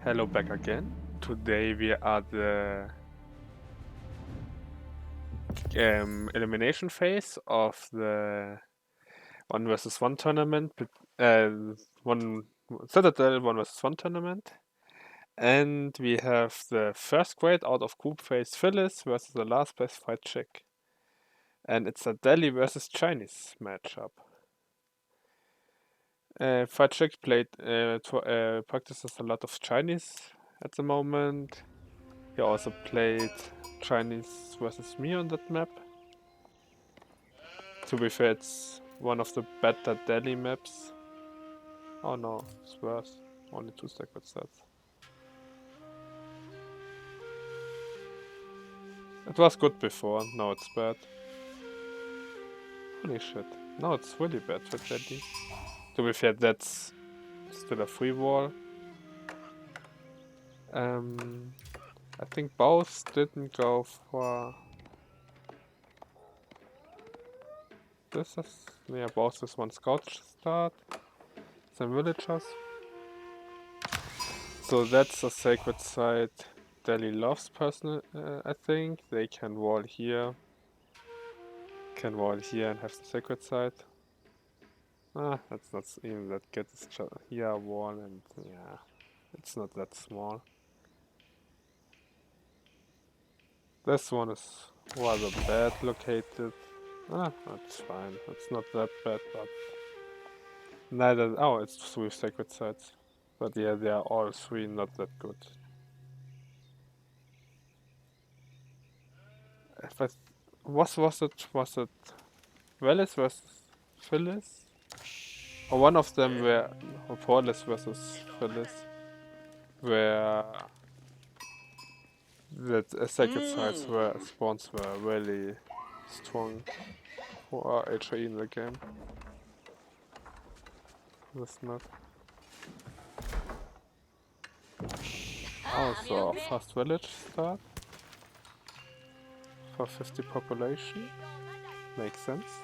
Hello back again. Today we are the elimination phase of the 1 vs 1 tournament, one Citadel 1 vs 1 tournament, and we have the first grade out of group phase Fillis versus the last place Friedchick, and it's a Delhi versus Chinese matchup. Friedchick practices a lot of Chinese at the moment. He also played Chinese versus me on that map. To be fair, it's one of the better Delhi maps. Oh no, it's worse. Only 2 sacred stats. It was good before, now it's bad. Holy shit. Now it's really bad for Delhi. To be fair, that's still a free wall. I think both didn't go for... This is... Yeah, both is 1 scout start. Some villagers. So that's a sacred site Delhi loves personally, I think. They can wall here. Can wall here and have the sacred site. That's not even that good. It's just here a wall and yeah, it's not that small. This one is rather bad located. That's fine. It's not that bad, but neither. Oh, it's 3 sacred sites. But yeah, they are all 3 not that good. If I was it Velis versus Fillis? Or one of them were Portales versus Fillis, where the sacred sites were spawns were really strong for HE in the game. This map. Also, fast village start for 50 population. Makes sense.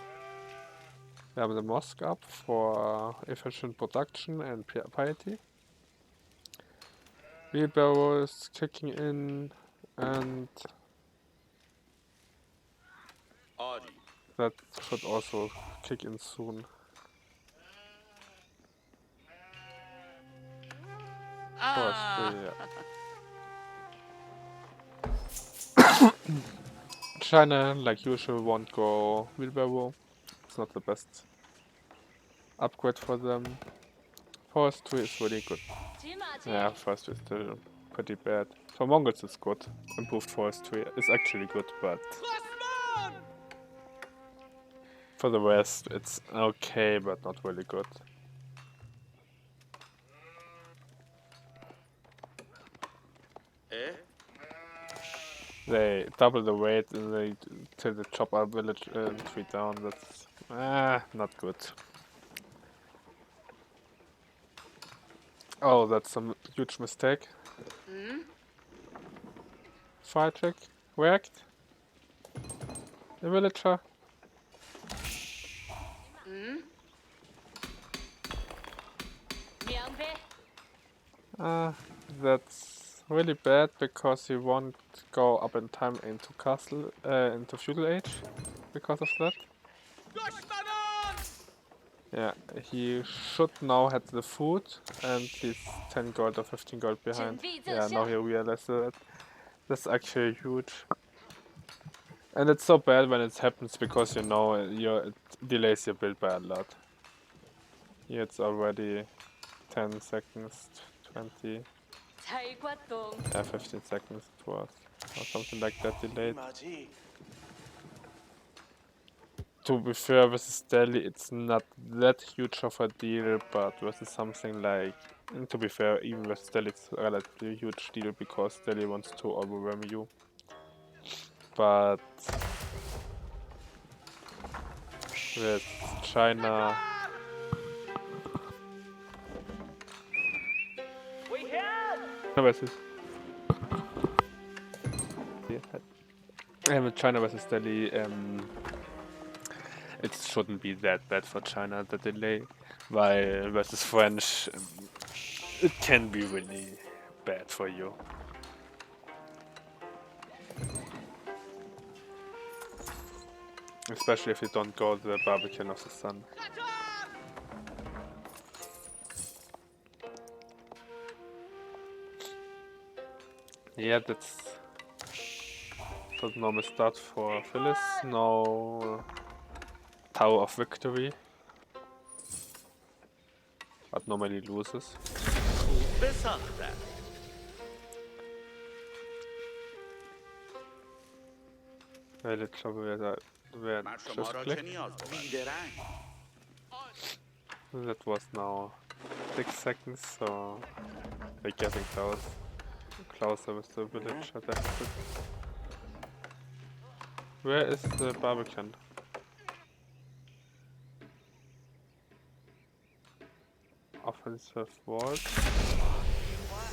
We have the mosque up for efficient production and piety. Wheelbarrow is kicking in, and that should also kick in soon. Forestry, yeah. China, like usual, won't go wheelbarrow. It's not the best upgrade for them. Forestry is really good. Yeah, forestry is still pretty bad. For Mongols it's good. Improved forestry is actually good, but for the rest it's okay, but not really good. They double the weight and they till the chop our village tree down. That's not good. Oh, that's a huge mistake. Friedchick react. The villager. That's really bad because he won't go up in time into castle, into feudal age because of that. Yeah, he should now have the food and he's 10 gold or 15 gold behind. Yeah, now he realized that. That's actually huge. And it's so bad when it happens because you know it delays your build by a lot. Here it's already 10 seconds, 20. Yeah, 15 seconds it was. Or something like that delayed. To be fair, versus Dehli, it's not that huge of a deal, but versus something like... to be fair, even versus Dehli, it's a relatively huge deal because Dehli wants to overwhelm you. But... with China... versus... with China versus Delhi, it shouldn't be that bad for China, the delay. While versus French, it can be really bad for you. Especially if you don't go the Barbican of the Sun. Yeah, that's the normal start for Fillis. No Tower of Victory. But normally loses. Weil ich glaube, wer Shift click. That was now 6 seconds, so we're getting closer with the village deficit. Where is the Barbican? Offensive wall.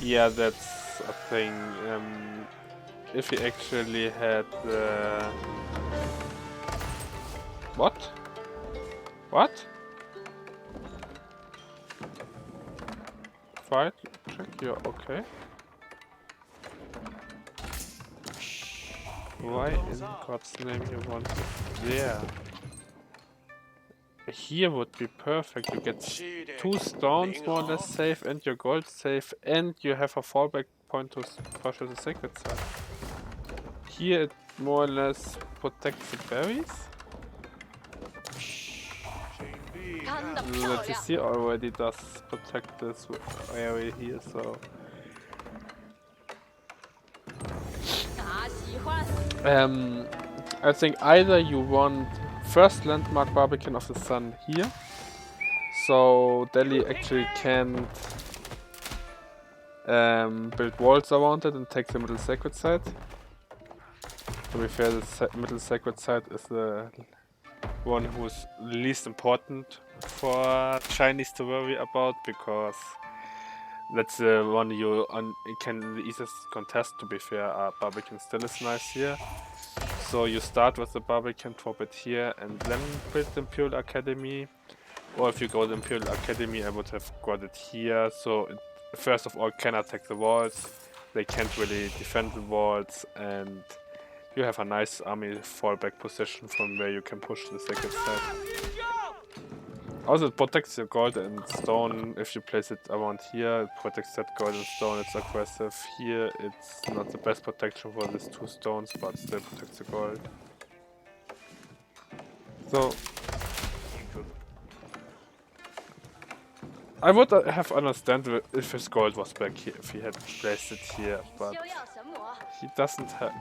Yeah, that's a thing. If he actually had what? What? Friedchick, you're okay. Why in God's name you want it there? Here would be perfect. You get 2 stones more or less safe and your gold safe, and you have a fallback point to push the sacred side. Here it more or less protects the berries. Let's see, already does protect this area here, so I think either you want first landmark Barbican of the Sun here, so Dehli actually can't build walls around it and take the middle sacred site. To be fair, the middle sacred site is the one who's least important for Chinese to worry about, because that's the one you can the easiest contest. To be fair, Barbican still is nice here. So you start with the Barbican, drop it here, and then build the Imperial Academy. Or if you go to the Imperial Academy, I would have got it here. So it, first of all, can attack the walls. They can't really defend the walls, and you have a nice army fallback position from where you can push the second side. Also, it protects your gold and stone. If you place it around here, it protects that gold and stone. It's aggressive. Here, it's not the best protection for these 2 stones, but still protects the gold. So I would have understood if his gold was back here, if he had placed it here, but he doesn't have.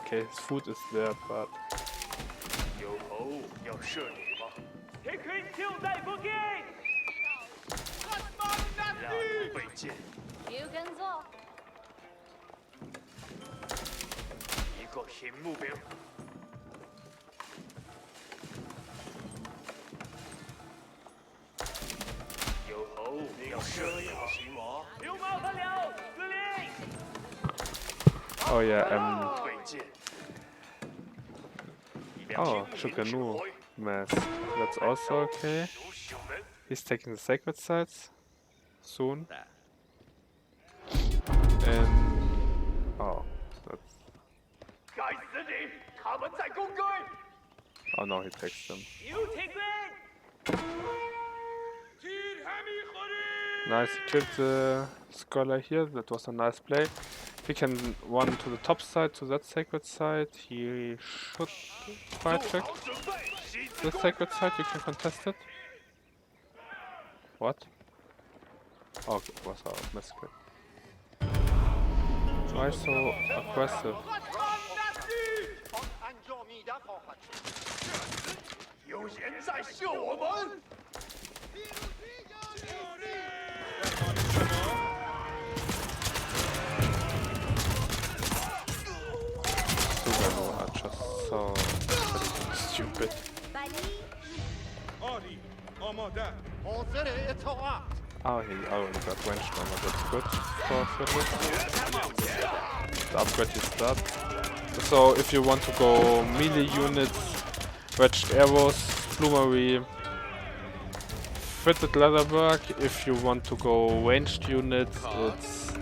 Okay, his food is there, but oh yeah, oh, Shukanu mass. That's also okay. He's taking the sacred sites soon. And oh, that's. Oh no, he takes them. Nice, he killed the scholar here. That was a nice play. He can run to the top side, to that sacred side. He should Friedchick the sacred side. You can contest it. What? Oh, it was a misclick. Why so aggressive? Sugano are just so stupid. Oh, he already got wrenched on, that's good for Fillis. The upgrade is that. So if you want to go melee units, wedged arrows, plumery, fitted leatherwork. If you want to go ranged units, it's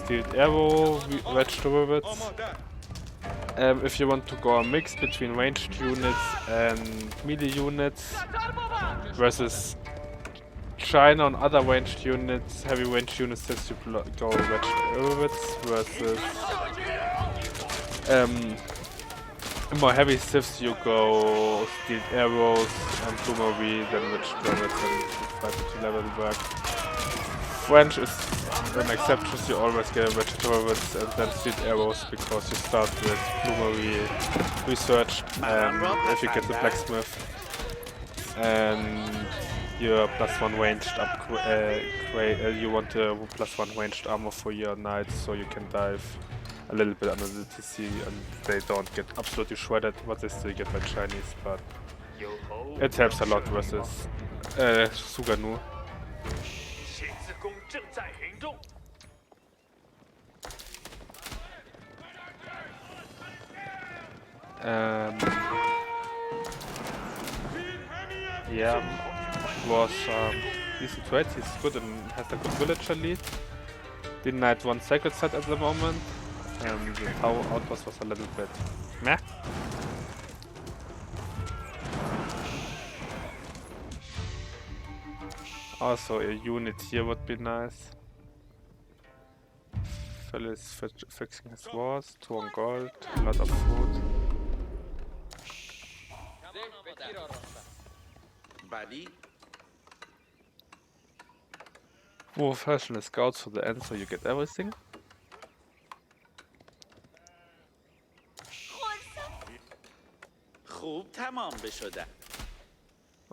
stealed arrow, vegetables. If you want to go a mix between ranged units and melee units versus China on other ranged units, heavy ranged units, that you go vegetables versus more heavy civs you go stealed arrows and bloomery, then vegetables and try to level work. French is an exception, you always get vegetables and then stealed arrows because you start with bloomery research if you get the blacksmith and your +1 ranged upgrade, you want a +1 ranged armor for your knights so you can dive a little bit under the TC and they don't get absolutely shredded, but they still get by Chinese, but it helps a lot versus Suganu. Yeah, was decent trade. He's good and has a good villager lead. The knight 1 sacred set at the moment, and the power outpost was a little bit meh. Also, a unit here would be nice. Fillis fixing his wars, 2 on gold, a lot of food. More professional scouts for the end, so you get everything.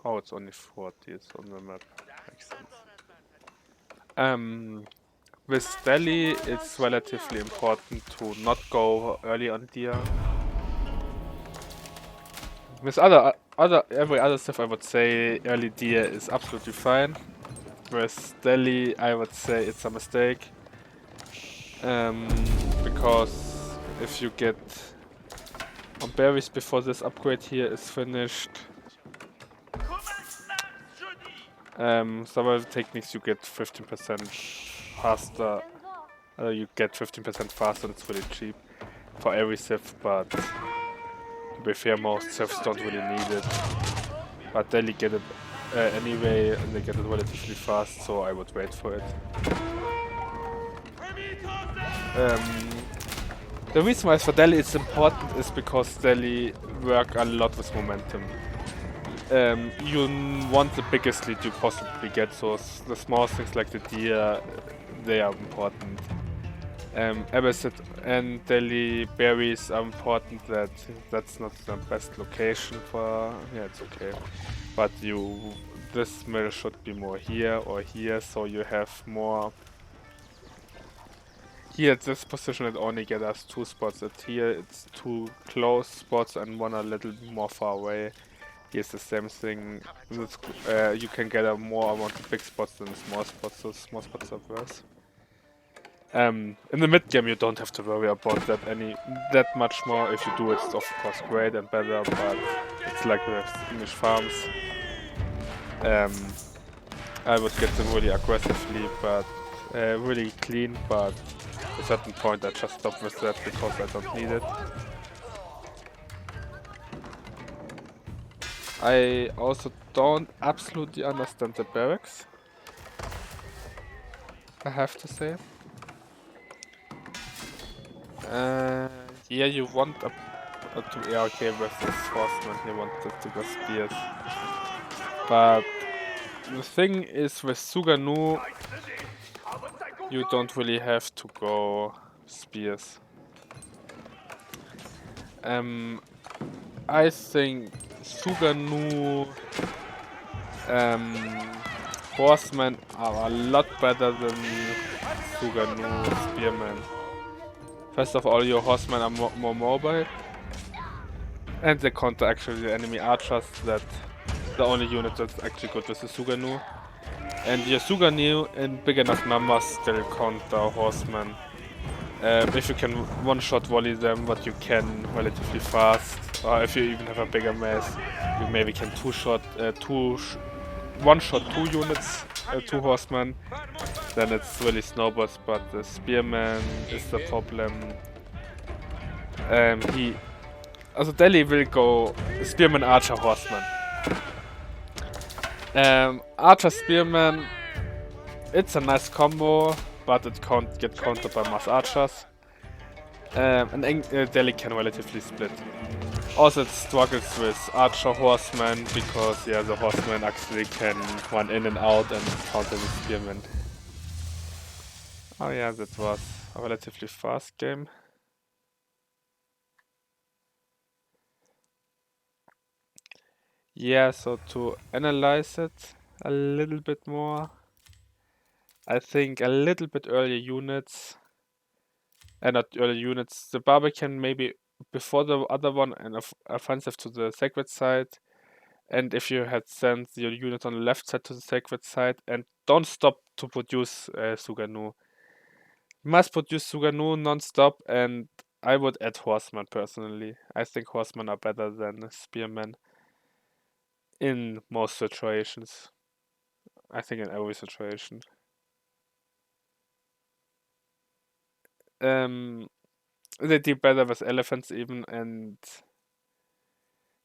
Oh, it's only 40, it's on the map. Makes sense. With Delhi, it's relatively important to not go early on Dia. With every other stuff, I would say early Dia is absolutely fine. With Delhi, I would say it's a mistake. Because if you get on berries before this upgrade here is finished, some of the techniques you get 15% faster. You get 15% faster, and it's really cheap for every civ, but to be fair, most civs don't really need it. But Delhi get it anyway, and they get it relatively fast, so I would wait for it. The reason why for Delhi it's important is because Delhi work a lot with momentum. You want the biggest lead you possibly get, so the small things like the deer, they are important. Abbasid and Delhi berries are important. That's not the best location for. Yeah, it's okay. But this mill should be more here or here, so you have more. Here at this position it only gets us 2 spots. At here it's 2 close spots and 1 a little more far away. Here's the same thing. You can get a more amount of big spots than small spots, so small spots are worse. In the mid game you don't have to worry about that much more. If you do it, it's of course great and better, but it's like with English farms. I would get them really aggressively, but really clean, but at a certain point I just stop with that because I don't need it. I also don't absolutely understand the barracks, I have to say. Yeah, you want to ARK versus horsemen, you want to go spears. But the thing is with Suganu, you don't really have to go spears. I think Suganu horsemen are a lot better than Suganu spearmen. First of all, your horsemen are more mobile, and they counter actually the enemy archers. That the only unit that's actually good with the Suganu. And your Suganu in big enough numbers still counter horsemen. If you can one-shot volley them, but you can relatively fast, or if you even have a bigger mass, you maybe can two-shot one-shot 2 units, 2 horsemen, then it's really snowballs, but the spearman is the problem. Also Dehli will go spearman, archer, horseman. Archer, spearman, it's a nice combo, but it can't get countered by mass archers. And Dehli can relatively split. Also it struggles with archer, horseman, because yeah, the horseman actually can run in and out and counter the spearman. Oh yeah, that was a relatively fast game. Yeah, so to analyze it a little bit more, I think a little bit earlier units, not earlier units, the Barbican maybe before the other one and offensive to the sacred side, and if you had sent your unit on the left side to the sacred side, and don't stop to produce Suganu. You must produce Suganu non-stop, and I would add horsemen personally. I think horsemen are better than spearmen in most situations. I think in every situation. They do better with elephants even, and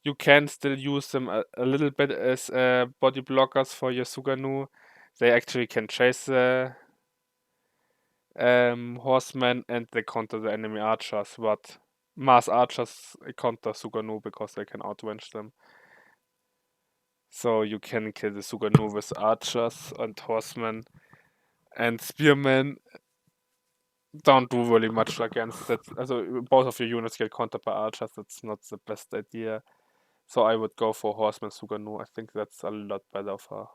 you can still use them a little bit as body blockers for your Suganu. They actually can chase the horsemen and they counter the enemy archers, but mass archers counter Suganu because they can outrange them. So you can kill the Suganu with archers and horsemen, and spearmen don't do really much against that. Also, both of your units get countered by archers. That's not the best idea. So I would go for horseman Suganu. I think that's a lot better for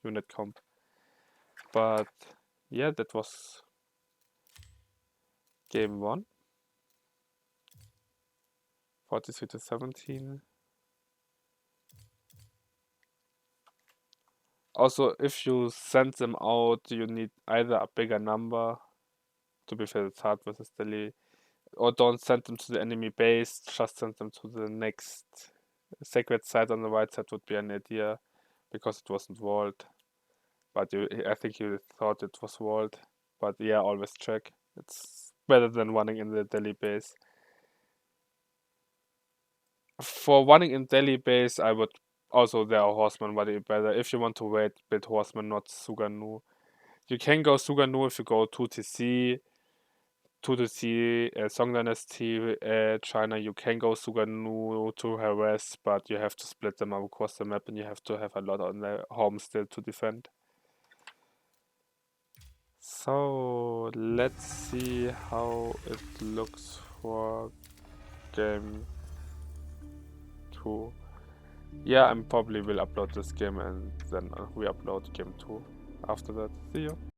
unit comp. But yeah, that was game 1. 43 to 17. Also, if you send them out, you need either a bigger number. To be fair, it's hard versus Dehli. Or don't send them to the enemy base, just send them to the next sacred site on the right side would be an idea, because it wasn't walled. But I think you thought it was walled. But yeah, always check. It's better than running in the Dehli base. For running in Dehli base, I would also, there are horsemen way better. If you want to wait, build horsemen, not Suganu. You can go Suganu if you go 2TC, Song Dynasty, China. You can go Suganu to harass, but you have to split them up across the map and you have to have a lot on their home still to defend. So let's see how it looks for game 2. Yeah, I probably will upload this game and then re-upload game 2 after that. See you.